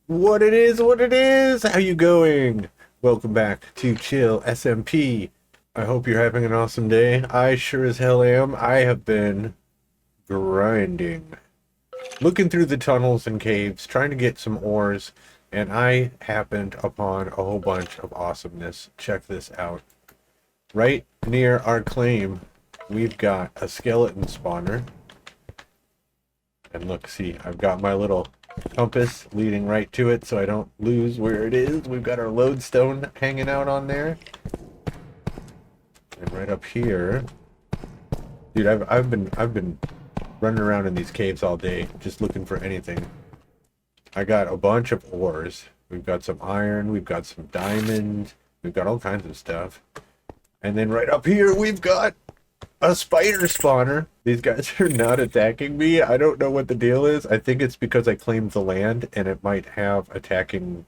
What it is, what it is! How you going? Welcome back to Chill SMP. I hope you're having an awesome day. I sure as hell am. I have been grinding. Looking through the tunnels and caves, trying to get some ores, and I happened upon a whole bunch of awesomeness. Check this out. Right near our claim, we've got a skeleton spawner. And look, see, I've got my little compass leading right to it so I don't lose where it is. We've got our lodestone hanging out on there. And right up here, dude, I've been running around in these caves all day just looking for anything. I got a bunch of ores. We've got some iron, we've got some diamonds, we've got all kinds of stuff. And then right up here we've got a spider spawner. These guys are not attacking me. I don't know what the deal is. I think it's because I claimed the land and it might have attacking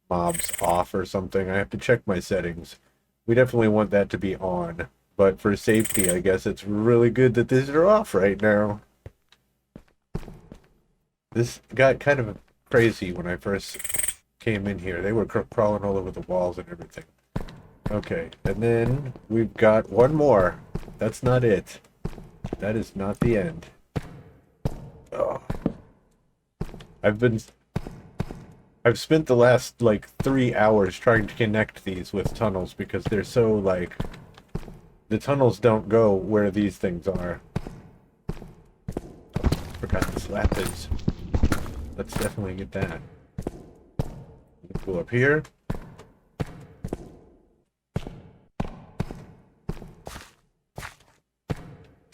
mobs off or something. I have to check my settings. We definitely want that to be on. But for safety, I guess it's really good that these are off right now. This got kind of crazy when I first came in here. They were crawling all over the walls and everything. Okay, and then we've got one more. That's not it. That is not the end. Oh. I've spent the last like 3 hours trying to connect these with tunnels because they're so like the tunnels don't go where these things are. Forgot to slap this. Let's definitely get that. Go up here.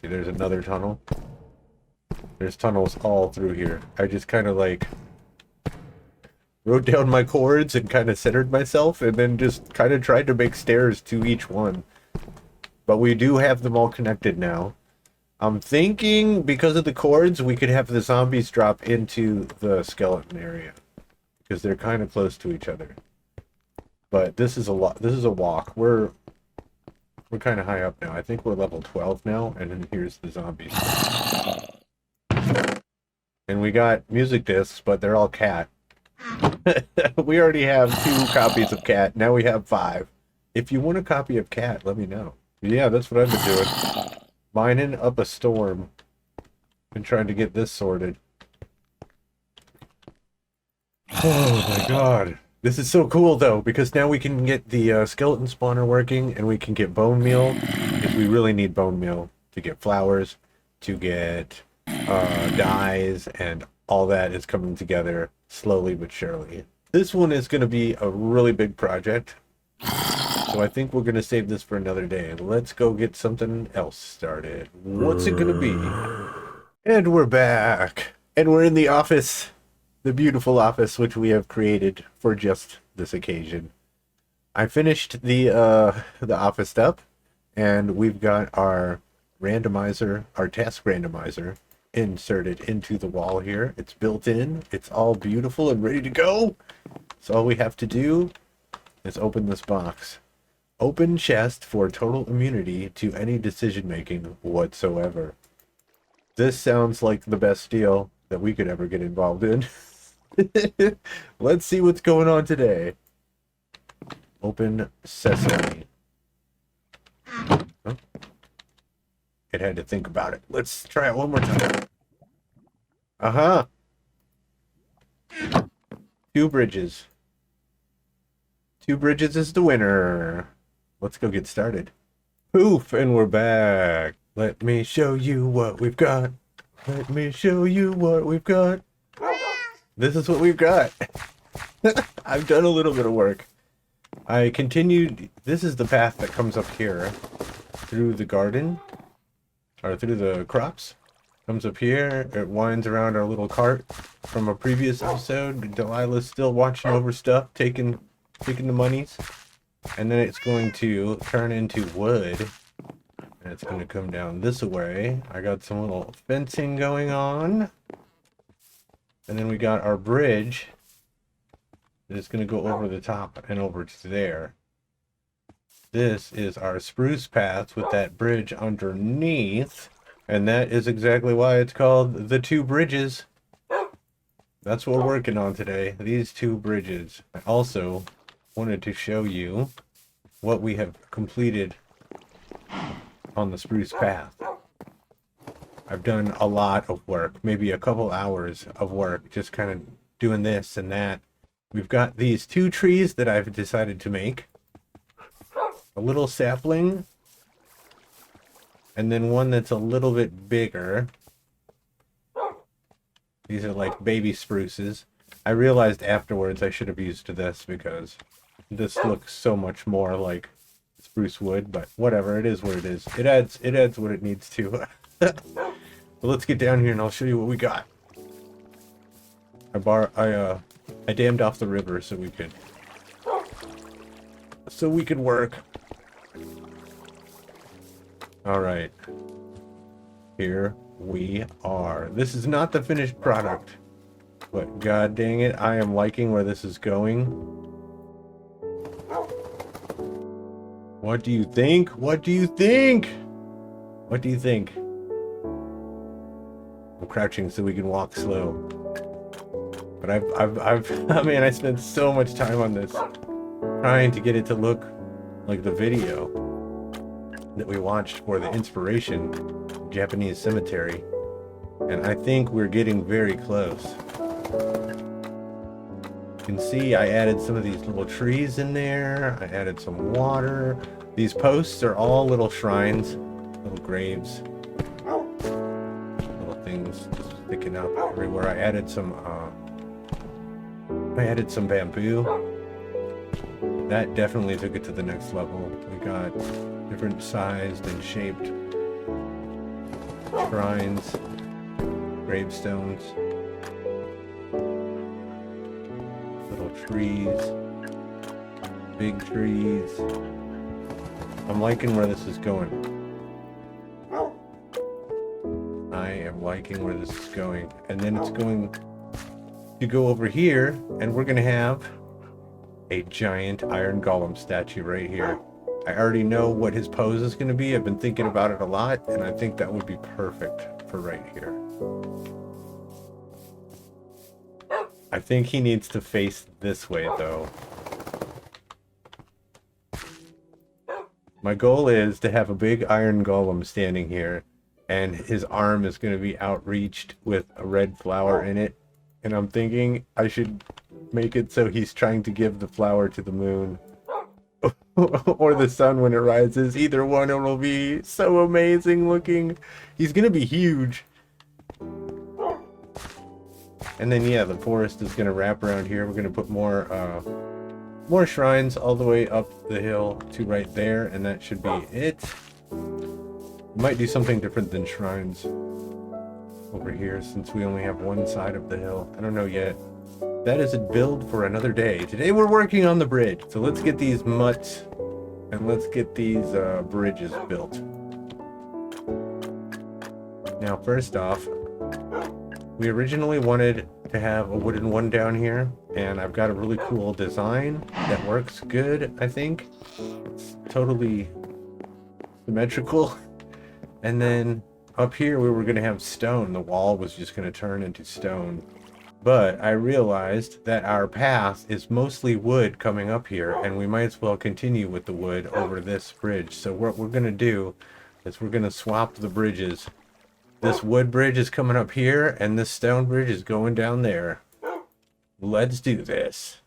See, there's another tunnel. There's tunnels all through here. I just kind of like wrote down my chords and kind of centered myself and then just kind of tried to make stairs to each one. But we do have them all connected now. I'm thinking because of the chords, we could have the zombies drop into the skeleton area because they're kind of close to each other. But this is a lot. This is a walk. We're kind of high up now. I think we're level 12 now, and then here's the zombies. And we got music discs, but they're all cat. We already have 2 copies of cat. Now we have 5. If you want a copy of cat, let me know. Yeah, that's what I've been doing. Mining up a storm. Been trying to get this sorted. Oh my god. This is so cool though, because now we can get the skeleton spawner working, and we can get bone meal, if we really need bone meal, to get flowers, to get dyes, and all that is coming together slowly but surely. This one is going to be a really big project, so I think we're going to save this for another day. Let's go get something else started. What's it going to be? And we're back, and we're in the office. The beautiful office which we have created for just this occasion. I finished the office up, and we've got our randomizer, our task randomizer, inserted into the wall here. It's built in. It's all beautiful and ready to go. So all we have to do is open this box. Open chest for total immunity to any decision making whatsoever. This sounds like the best deal that we could ever get involved in. Let's see what's going on today. Open sesame. Oh. It had to think about it. Let's try it one more time. Uh-huh. 2 bridges. 2 bridges is the winner. Let's go get started. Poof, and we're back. Let me show you what we've got. Let me show you what we've got. This is what we've got. I've done a little bit of work. I continued. This is the path that comes up here through the garden, or through the crops. Comes up here. It winds around our little cart from a previous episode. Delilah's still watching over stuff, taking the monies, and then it's going to turn into wood, and it's going to come down this way. I got some little fencing going on. And then we got our bridge that is going to go over the top and over to there. This is our spruce path with that bridge underneath. And that is exactly why it's called the 2 bridges. That's what we're working on today. These two bridges. I also wanted to show you what we have completed on the spruce path. I've done a lot of work, maybe a couple hours of work, just kind of doing this and that. We've got these two trees that I've decided to make. A little sapling, and then one that's a little bit bigger. These are like baby spruces. I realized afterwards I should have used this because this looks so much more like spruce wood, but whatever, it is what it is. It adds what it needs to. But let's get down here and I'll show you what we got. I dammed off the river so we could work. All right. Here we are. This is not the finished product, but god dang it, I am liking where this is going. What do you think? What do you think? What do you think? I'm crouching so we can walk slow. But I mean, I spent so much time on this, trying to get it to look like the video that we watched for the inspiration, Japanese cemetery. And I think we're getting very close. You can see I added some of these little trees in there. I added some water. These posts are all little shrines, little graves, little things just sticking up everywhere. I added some bamboo. That definitely took it to the next level. We got different sized and shaped shrines, gravestones, little trees, big trees. I'm liking where this is going. I am liking where this is going. And then it's going to go over here, and we're going to have a giant iron golem statue right here. I already know what his pose is going to be. I've been thinking about it a lot, and I think that would be perfect for right here. I think he needs to face this way, though. My goal is to have a big iron golem standing here, and his arm is going to be outreached with a red flower in it. And I'm thinking I should make it so he's trying to give the flower to the moon. Or the sun when it rises. Either one, it will be so amazing looking. He's going to be huge. And then, yeah, the forest is going to wrap around here. We're going to put more shrines all the way up the hill to right there. And that should be it. Might do something different than shrines over here since we only have one side of the hill. I don't know yet. That is a build for another day. Today we're working on the bridge. So let's get these mutts and let's get these bridges built. Now, first off, we originally wanted to have a wooden one down here, and I've got a really cool design that works good, I think. It's totally symmetrical. And then up here we were going to have stone. The wall was just going to turn into stone. But I realized that our path is mostly wood coming up here, and we might as well continue with the wood over this bridge. So what we're going to do is we're going to swap the bridges. This wood bridge is coming up here, and this stone bridge is going down there. Let's do this.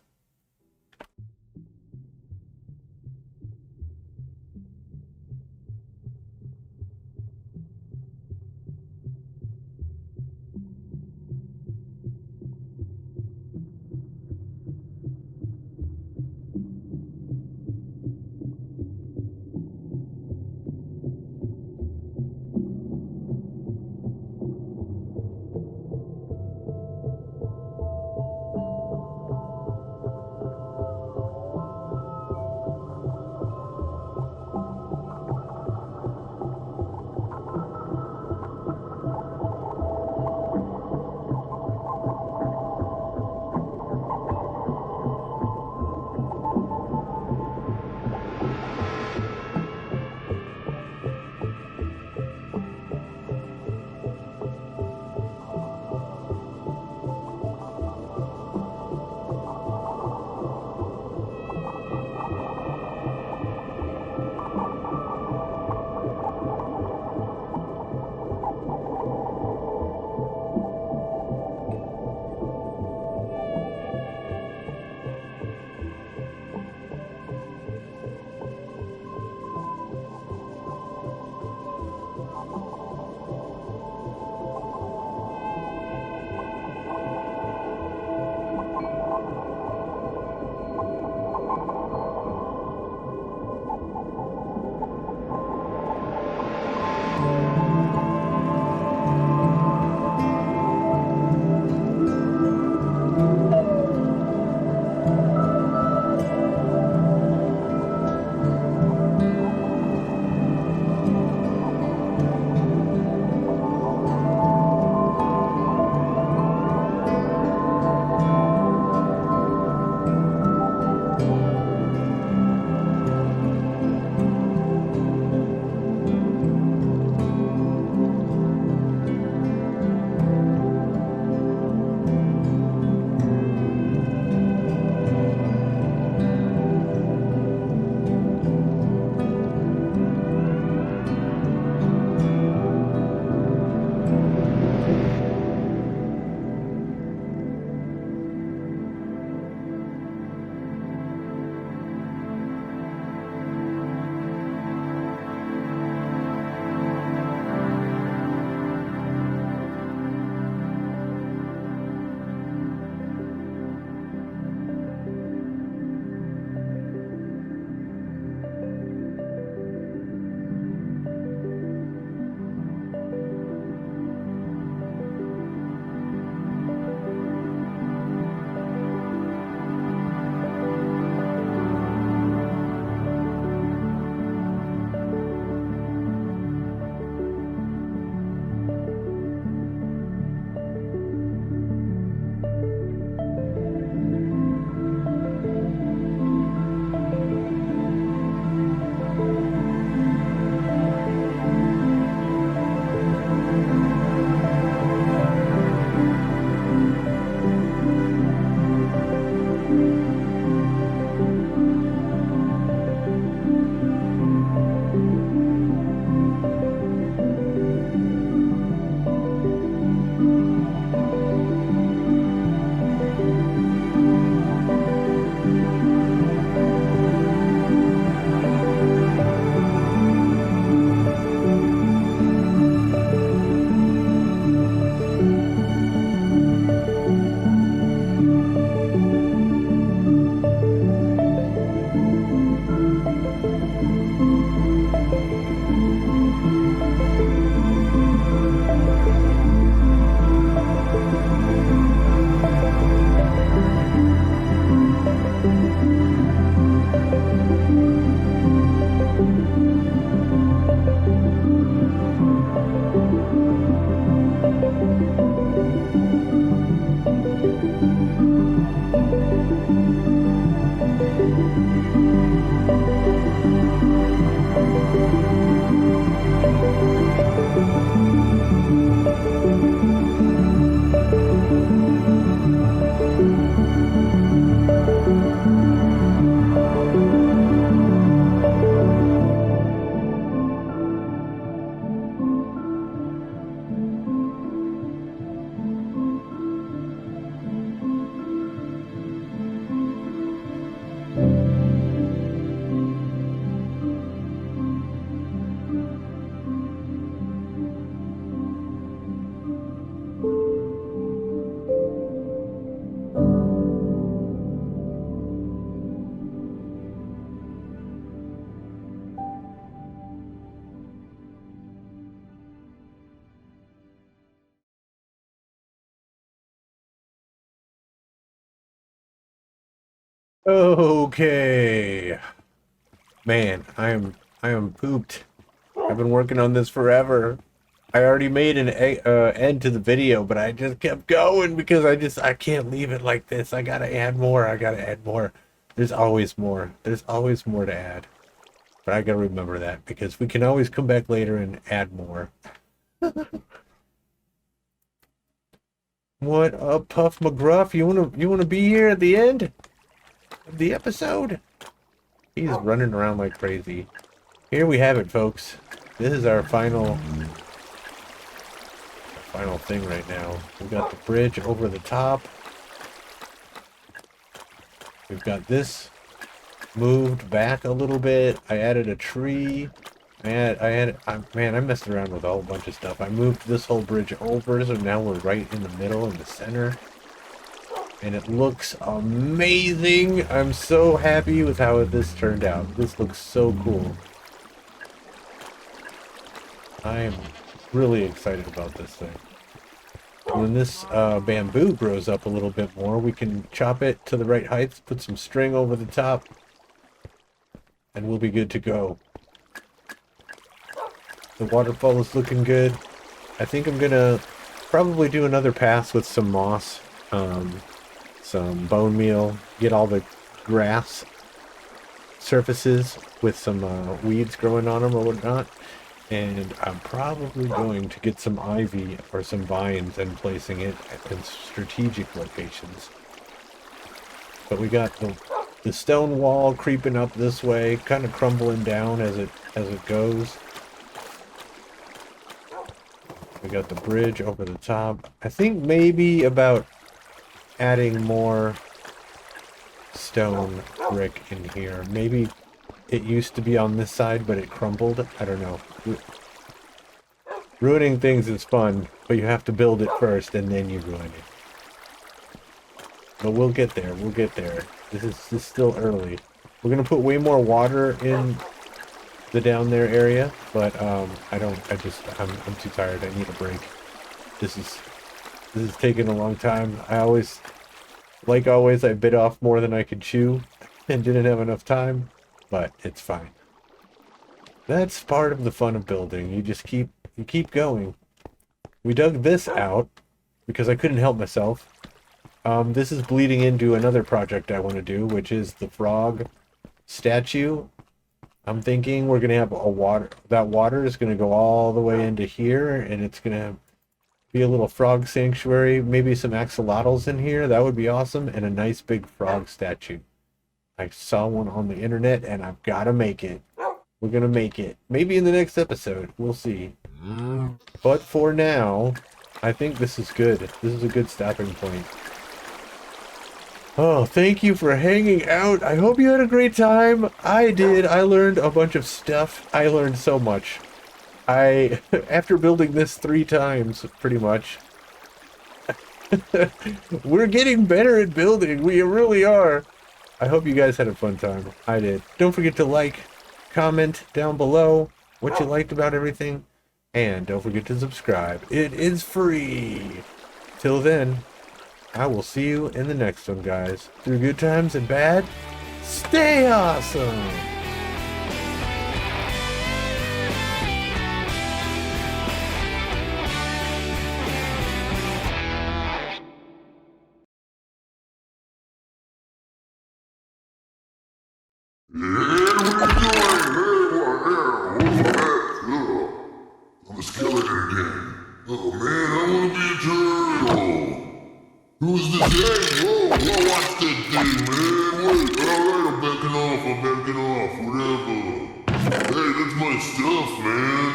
Okay. Man, I am pooped. I've been working on this forever. I already made an end to the video, but I just kept going because I can't leave it like this. I gotta add more. I gotta add more. There's always more. There's always more to add. But I gotta remember that because we can always come back later and add more. What up, Puff McGruff? You wanna be here at the end of the episode? He's running around like crazy. Here we have it, folks. This is our final thing right now. We've got the bridge over the top. We've got this moved back a little bit. I added a tree. Man, I messed around with a whole bunch of stuff. I moved this whole bridge over, so now we're right in the middle, in the center. And it looks amazing. I'm so happy with how this turned out. This looks so cool. I am really excited about this thing. When this bamboo grows up a little bit more, we can chop it to the right height, put some string over the top, and we'll be good to go. The waterfall is looking good. I think I'm gonna probably do another pass with some moss, some bone meal, get all the grass surfaces with some weeds growing on them or whatnot. And I'm probably going to get some ivy or some vines and placing it in strategic locations. But we got the stone wall creeping up this way, kind of crumbling down as it goes. We got the bridge over the top. I think maybe about adding more stone brick in here. Maybe it used to be on this side, but it crumbled. I don't know. Ruining things is fun, but you have to build it first, and then you ruin it. But we'll get there. We'll get there. This is still early. We're gonna put way more water in the down there area, but I'm too tired. I need a break. This is taking a long time. Like always, I bit off more than I could chew and didn't have enough time. But it's fine. That's part of the fun of building. You keep going. We dug this out because I couldn't help myself. This is bleeding into another project I want to do, which is the frog statue. I'm thinking we're gonna have that water is gonna go all the way into here, and it's gonna be a little frog sanctuary. Maybe some axolotls in here. That would be awesome, and a nice big frog statue. I saw one on the internet, and I've got to make it. We're going to make it. Maybe in the next episode. We'll see. But for now, I think this is good. This is a good stopping point. Oh, thank you for hanging out. I hope you had a great time. I did. I learned a bunch of stuff. I learned so much. After building this 3 times, pretty much, we're getting better at building. We really are. I hope you guys had a fun time. I did. Don't forget to like, comment down below what you liked about everything, and don't forget to subscribe. It is free. Till then, I will see you in the next one, guys. Through good times and bad, stay awesome! I'm a skeleton again. Oh man, I wanna be a turtle. Who's this? Hey, whoa, watch that thing, man. Wait, alright, I'm backing off, whatever. Hey, that's my stuff, man.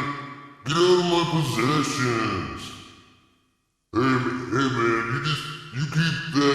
Get out of my possessions. Hey man, you keep that.